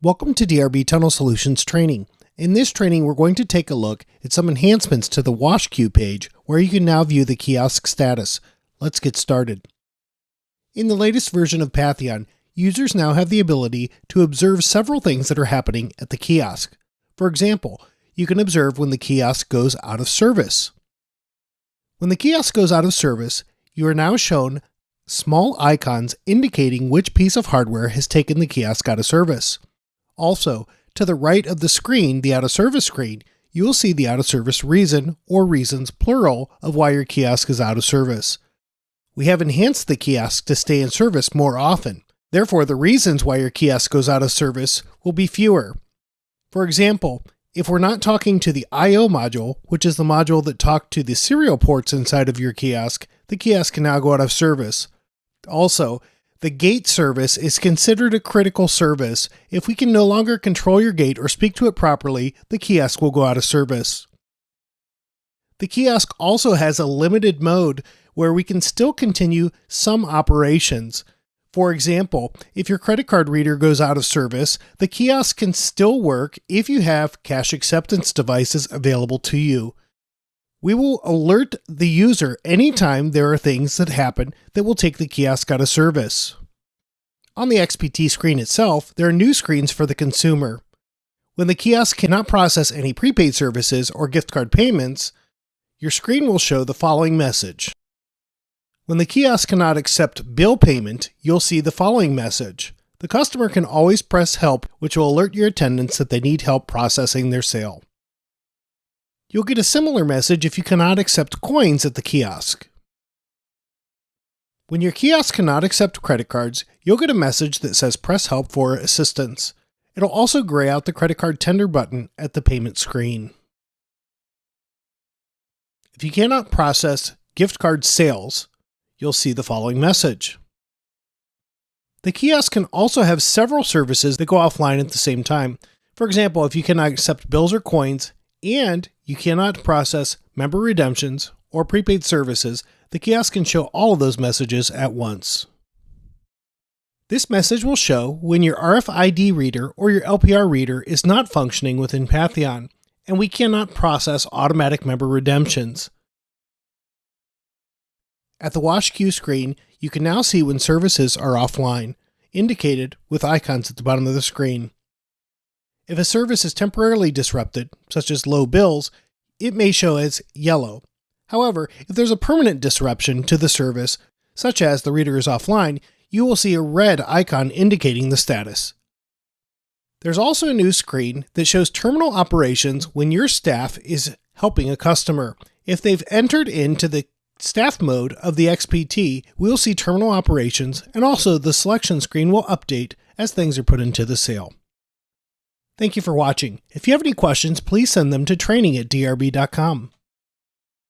Welcome to DRB Tunnel Solutions training. In this training, we're going to take a look at some enhancements to the Wash Queue page where you can now view the kiosk status. Let's get started. In the latest version of Patheon, users now have the ability to observe several things that are happening at the kiosk. For example, you can observe when the kiosk goes out of service. When the kiosk goes out of service, you are now shown small icons indicating which piece of hardware has taken the kiosk out of service. Also, to the right of the screen, the out-of-service screen, you will see the out-of-service reason, or reasons plural, of why your kiosk is out of service. We have enhanced the kiosk to stay in service more often. Therefore, the reasons why your kiosk goes out of service will be fewer. For example, if we're not talking to the I/O module, which is the module that talks to the serial ports inside of your kiosk, the kiosk can now go out of service. Also, the gate service is considered a critical service. If we can no longer control your gate or speak to it properly, the kiosk will go out of service. The kiosk also has a limited mode where we can still continue some operations. For example, if your credit card reader goes out of service, the kiosk can still work if you have cash acceptance devices available to you. We will alert the user anytime there are things that happen that will take the kiosk out of service. On the XPT screen itself, there are new screens for the consumer. When the kiosk cannot process any prepaid services or gift card payments, your screen will show the following message. When the kiosk cannot accept bill payment, you'll see the following message. The customer can always press help, which will alert your attendants that they need help processing their sale. You'll get a similar message if you cannot accept coins at the kiosk. When your kiosk cannot accept credit cards, you'll get a message that says press help for assistance. It'll also gray out the credit card tender button at the payment screen. If you cannot process gift card sales, you'll see the following message. The kiosk can also have several services that go offline at the same time. For example, if you cannot accept bills or coins, and you cannot process member redemptions or prepaid services, the kiosk can show all of those messages at once. This message will show when your RFID reader or your LPR reader is not functioning within Patheon, and we cannot process automatic member redemptions. At the Wash Queue screen, you can now see when services are offline, indicated with icons at the bottom of the screen. If a service is temporarily disrupted, such as low bills, it may show as yellow. However, if there's a permanent disruption to the service, such as the reader is offline, you will see a red icon indicating the status. There's also a new screen that shows terminal operations when your staff is helping a customer. If they've entered into the staff mode of the XPT, we'll see terminal operations, and also the selection screen will update as things are put into the sale. Thank you for watching. If you have any questions, please send them to training@drb.com.